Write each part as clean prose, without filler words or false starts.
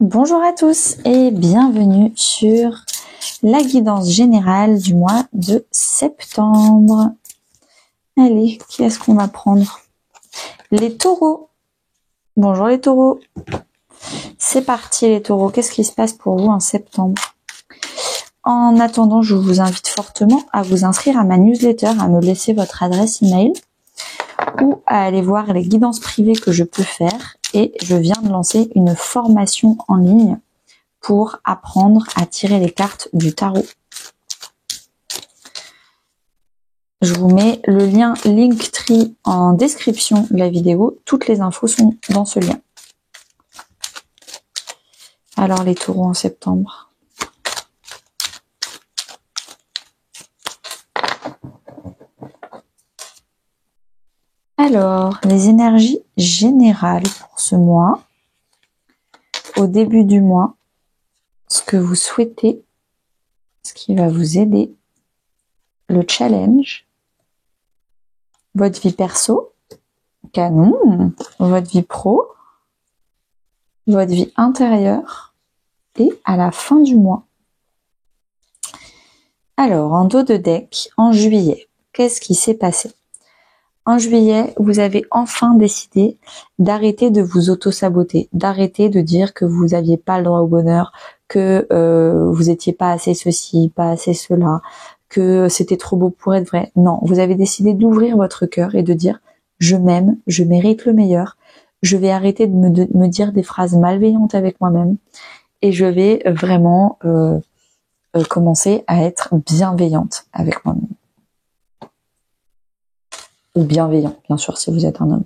Bonjour à tous et bienvenue sur la guidance générale du mois de septembre. Allez, qui est-ce qu'on va prendre? Les taureaux. Bonjour les taureaux. C'est parti les taureaux. Qu'est-ce qui se passe pour vous en septembre? En attendant, je vous invite fortement à vous inscrire à ma newsletter, à me laisser votre adresse email ou à aller voir les guidances privées que je peux faire. Et je viens de lancer une formation en ligne pour apprendre à tirer les cartes du tarot. Je vous mets le lien Linktree en description de la vidéo. Toutes les infos sont dans ce lien. Alors les taureaux en septembre. Alors, les énergies générales pour ce mois. Au début du mois, ce que vous souhaitez, ce qui va vous aider, le challenge, votre vie perso, canon, votre vie pro, votre vie intérieure et à la fin du mois. Alors, en dos de deck, en juillet, qu'est-ce qui s'est passé? En juillet, vous avez enfin décidé d'arrêter de vous auto-saboter, d'arrêter de dire que vous n'aviez pas le droit au bonheur, que vous étiez pas assez ceci, pas assez cela, que c'était trop beau pour être vrai. Non, vous avez décidé d'ouvrir votre cœur et de dire « je m'aime, je mérite le meilleur, je vais arrêter de me dire des phrases malveillantes avec moi-même et je vais vraiment commencer à être bienveillante avec moi-même. » Ou bienveillant, bien sûr, si vous êtes un homme.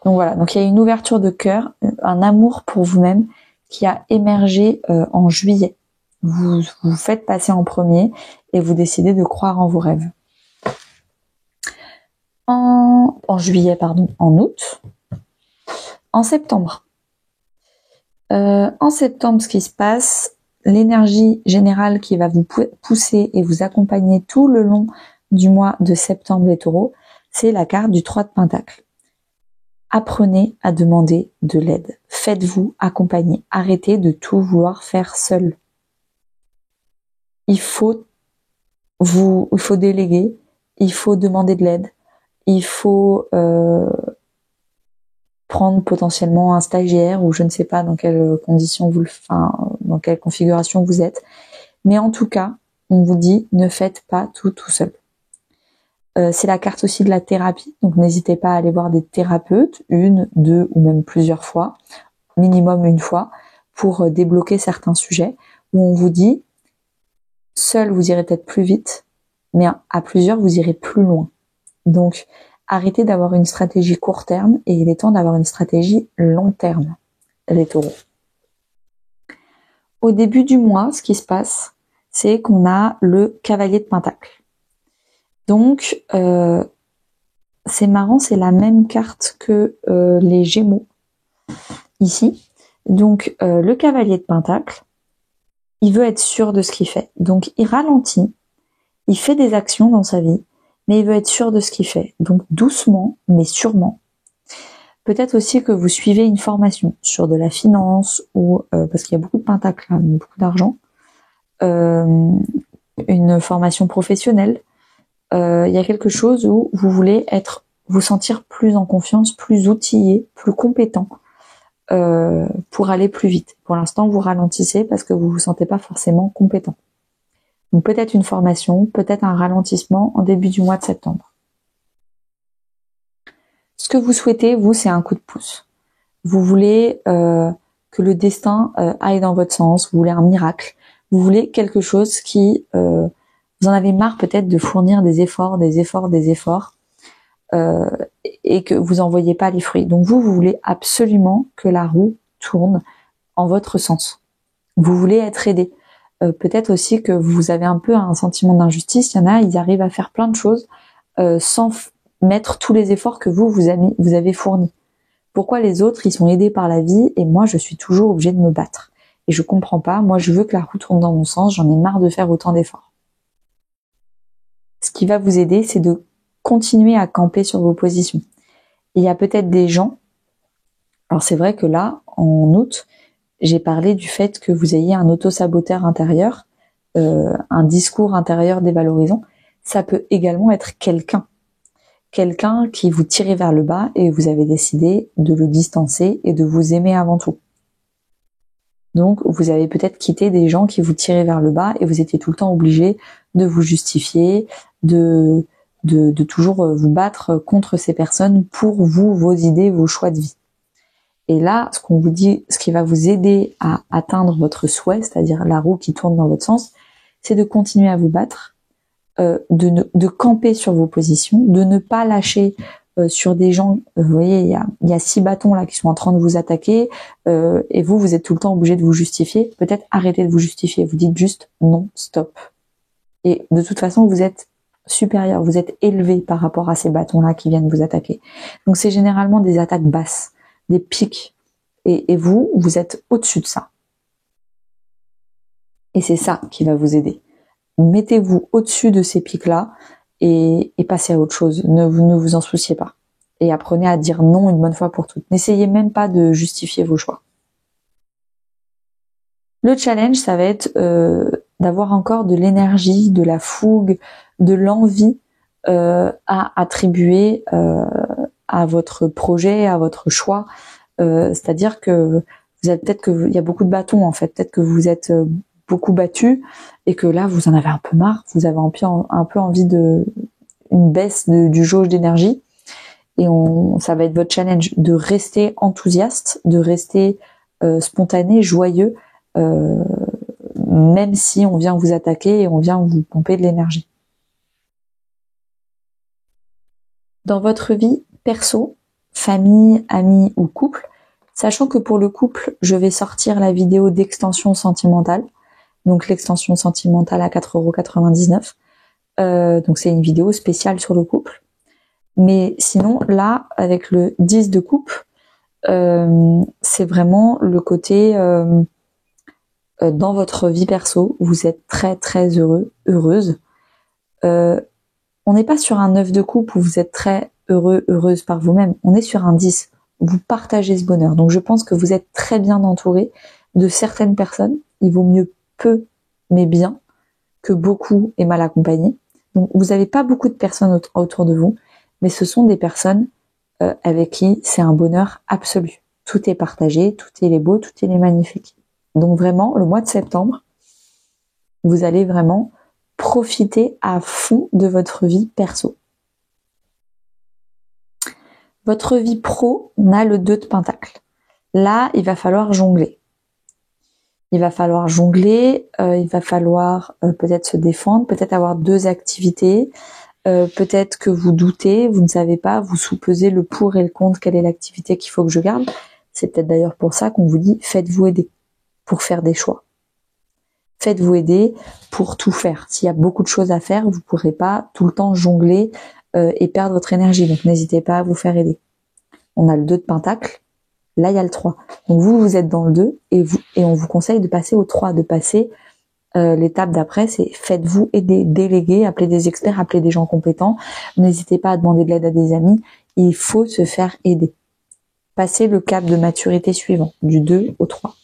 Donc voilà, donc il y a une ouverture de cœur, un amour pour vous-même qui a émergé en juillet. Vous vous faites passer en premier et vous décidez de croire en vos rêves. En août. En septembre. En septembre, ce qui se passe, l'énergie générale qui va vous pousser et vous accompagner tout le long du mois de septembre, les taureaux, c'est la carte du 3 de Pentacle. Apprenez à demander de l'aide. Faites-vous accompagner. Arrêtez de tout vouloir faire seul. Il faut déléguer. Il faut demander de l'aide. Il faut prendre potentiellement un stagiaire ou je ne sais pas dans quelles conditions dans quelle configuration vous êtes. Mais en tout cas, on vous dit ne faites pas tout seul. C'est la carte aussi de la thérapie, donc n'hésitez pas à aller voir des thérapeutes, 1, 2 ou même plusieurs fois, minimum une fois, pour débloquer certains sujets où on vous dit seul vous irez peut-être plus vite, mais à plusieurs vous irez plus loin. Donc arrêtez d'avoir une stratégie court terme et il est temps d'avoir une stratégie long terme, les taureaux. Au début du mois, ce qui se passe, c'est qu'on a le cavalier de Pentacle. Donc, c'est marrant, c'est la même carte que les Gémeaux, ici. Donc, le cavalier de Pentacle, il veut être sûr de ce qu'il fait. Donc, il ralentit, il fait des actions dans sa vie, mais il veut être sûr de ce qu'il fait. Donc, doucement, mais sûrement. Peut-être aussi que vous suivez une formation sur de la finance, ou parce qu'il y a beaucoup de Pentacles, hein, beaucoup d'argent, une formation professionnelle. Il y a quelque chose où vous voulez vous sentir plus en confiance, plus outillé, plus compétent pour aller plus vite. Pour l'instant, vous ralentissez parce que vous vous sentez pas forcément compétent. Donc peut-être une formation, peut-être un ralentissement en début du mois de septembre. Ce que vous souhaitez, vous, c'est un coup de pouce. Vous voulez que le destin aille dans votre sens, vous voulez un miracle, vous voulez quelque chose qui... vous en avez marre peut-être de fournir des efforts, et que vous en voyez pas les fruits. Donc vous voulez absolument que la roue tourne en votre sens. Vous voulez être aidé. Peut-être aussi que vous avez un peu un sentiment d'injustice. Il y en a, ils arrivent à faire plein de choses sans mettre tous les efforts que vous avez fournis. Pourquoi les autres, ils sont aidés par la vie et moi, je suis toujours obligée de me battre? Et je comprends pas. Moi, je veux que la roue tourne dans mon sens. J'en ai marre de faire autant d'efforts. Ce qui va vous aider, c'est de continuer à camper sur vos positions. Il y a peut-être des gens, alors c'est vrai que là, en août, j'ai parlé du fait que vous ayez un auto-saboteur intérieur, un discours intérieur dévalorisant. Ça peut également être quelqu'un qui vous tirait vers le bas et vous avez décidé de le distancer et de vous aimer avant tout. Donc, vous avez peut-être quitté des gens qui vous tiraient vers le bas et vous étiez tout le temps obligé de vous justifier, de toujours vous battre contre ces personnes pour vous, vos idées, vos choix de vie. Et là, ce qu'on vous dit, ce qui va vous aider à atteindre votre souhait, c'est-à-dire la roue qui tourne dans votre sens, c'est de continuer à vous battre, de camper sur vos positions, de ne pas lâcher sur des gens. Vous voyez, il y a 6 bâtons là qui sont en train de vous attaquer, et vous êtes tout le temps obligé de vous justifier. Peut-être arrêtez de vous justifier. Vous dites juste non, stop. Et de toute façon, vous êtes supérieur, vous êtes élevé par rapport à ces bâtons-là qui viennent vous attaquer. Donc c'est généralement des attaques basses, des pics. Et vous êtes au-dessus de ça. Et c'est ça qui va vous aider. Mettez-vous au-dessus de ces pics-là et passez à autre chose. Ne vous en souciez pas. Et apprenez à dire non une bonne fois pour toutes. N'essayez même pas de justifier vos choix. Le challenge, ça va être d'avoir encore de l'énergie, de la fougue, de l'envie à attribuer à votre projet, à votre choix. C'est-à-dire que vous avez peut-être il y a beaucoup de bâtons en fait. Peut-être que vous êtes beaucoup battu et que là vous en avez un peu marre. Vous avez un peu envie de une baisse du jauge d'énergie. Et ça va être votre challenge de rester enthousiaste, de rester spontané, joyeux, même si on vient vous attaquer et on vient vous pomper de l'énergie. Dans votre vie perso, famille, amis ou couple, sachant que pour le couple, je vais sortir la vidéo d'extension sentimentale, donc l'extension sentimentale à 4,99 €. Donc c'est une vidéo spéciale sur le couple. Mais sinon, là, avec le 10 de coupe, c'est vraiment le côté dans votre vie perso, vous êtes très très heureuse. On n'est pas sur un 9 de coupe où vous êtes très heureuse par vous-même. On est sur un 10. Vous partagez ce bonheur. Donc je pense que vous êtes très bien entouré de certaines personnes. Il vaut mieux peu mais bien que beaucoup et mal accompagné. Donc vous n'avez pas beaucoup de personnes autour de vous, mais ce sont des personnes avec qui c'est un bonheur absolu. Tout est partagé, tout est beau, tout est magnifique. Donc vraiment, le mois de septembre, vous allez vraiment profiter à fond de votre vie perso. Votre vie pro, on a le 2 de Pentacle. Là, il va falloir jongler. Il va falloir peut-être se défendre, peut-être avoir 2 activités, peut-être que vous doutez, vous ne savez pas, vous soupesez le pour et le contre, quelle est l'activité qu'il faut que je garde. C'est peut-être d'ailleurs pour ça qu'on vous dit faites-vous aider pour faire des choix. Faites-vous aider pour tout faire. S'il y a beaucoup de choses à faire, vous ne pourrez pas tout le temps jongler et perdre votre énergie. Donc n'hésitez pas à vous faire aider. On a le 2 de Pentacle. Là, il y a le 3. Donc vous êtes dans le 2 et on vous conseille de passer au 3, de passer l'étape d'après, c'est faites-vous aider, déléguer, appelez des experts, appelez des gens compétents. N'hésitez pas à demander de l'aide à des amis. Il faut se faire aider. Passez le cap de maturité suivant, du 2 au 3.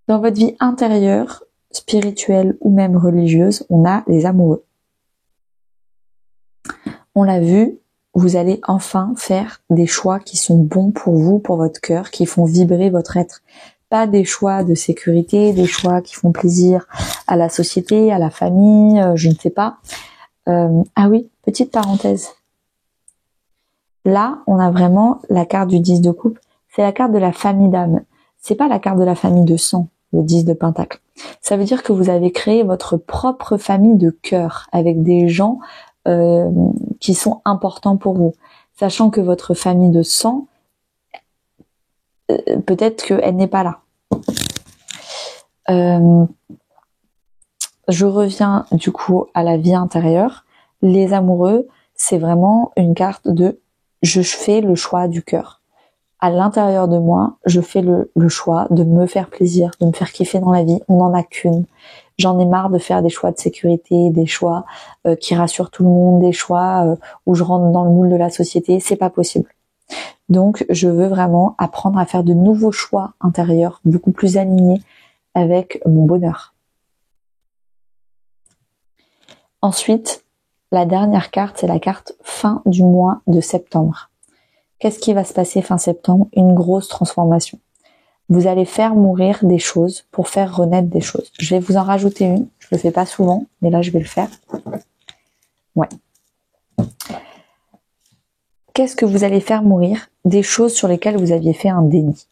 Dans votre vie intérieure, spirituelle ou même religieuse, on a les amoureux. On l'a vu, vous allez enfin faire des choix qui sont bons pour vous, pour votre cœur, qui font vibrer votre être. Pas des choix de sécurité, des choix qui font plaisir à la société, à la famille, je ne sais pas. Ah oui, petite parenthèse. Là, on a vraiment la carte du 10 de coupe. C'est la carte de la famille d'âme. C'est pas la carte de la famille de sang, le 10 de Pentacle. Ça veut dire que vous avez créé votre propre famille de cœur avec des gens qui sont importants pour vous. Sachant que votre famille de sang, peut-être qu'elle n'est pas là. Je reviens du coup à la vie intérieure. Les amoureux, c'est vraiment une carte de je fais le choix du cœur. À l'intérieur de moi, je fais le choix de me faire plaisir, de me faire kiffer dans la vie. On n'en a qu'une. J'en ai marre de faire des choix de sécurité, des choix qui rassurent tout le monde, des choix où je rentre dans le moule de la société. C'est pas possible. Donc, je veux vraiment apprendre à faire de nouveaux choix intérieurs, beaucoup plus alignés avec mon bonheur. Ensuite, la dernière carte, c'est la carte fin du mois de septembre. Qu'est-ce qui va se passer fin septembre? Une grosse transformation. Vous allez faire mourir des choses pour faire renaître des choses. Je vais vous en rajouter une. Je le fais pas souvent, mais là, je vais le faire. Ouais. Qu'est-ce que vous allez faire mourir? Des choses sur lesquelles vous aviez fait un déni.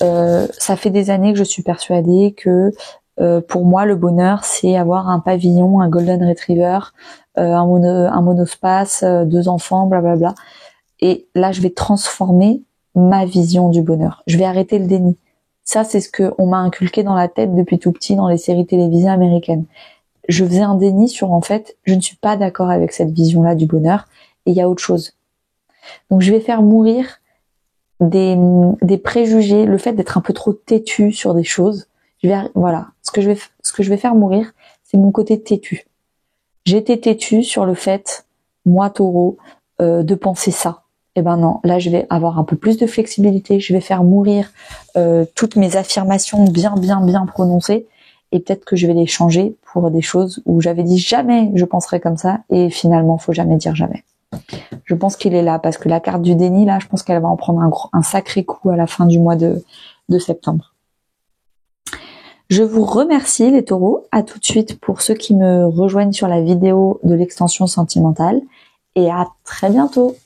Ça fait des années que je suis persuadée que pour moi, le bonheur, c'est avoir un pavillon, un golden retriever, un monospace, 2 enfants, blablabla. Et là, je vais transformer ma vision du bonheur. Je vais arrêter le déni. Ça, c'est ce que on m'a inculqué dans la tête depuis tout petit dans les séries télévisées américaines. Je faisais un déni sur, en fait, je ne suis pas d'accord avec cette vision-là du bonheur et il y a autre chose. Donc, je vais faire mourir des préjugés, le fait d'être un peu trop têtu sur des choses. Voilà, ce que je vais faire mourir, c'est mon côté têtu. J'étais têtu sur le fait, moi taureau, de penser ça. Eh ben non, là je vais avoir un peu plus de flexibilité, je vais faire mourir toutes mes affirmations bien prononcées et peut-être que je vais les changer pour des choses où j'avais dit jamais je penserais comme ça et finalement faut jamais dire jamais. Je pense qu'il est là parce que la carte du déni là, je pense qu'elle va en prendre un sacré coup à la fin du mois de septembre. Je vous remercie les taureaux, à tout de suite pour ceux qui me rejoignent sur la vidéo de l'extension sentimentale et à très bientôt.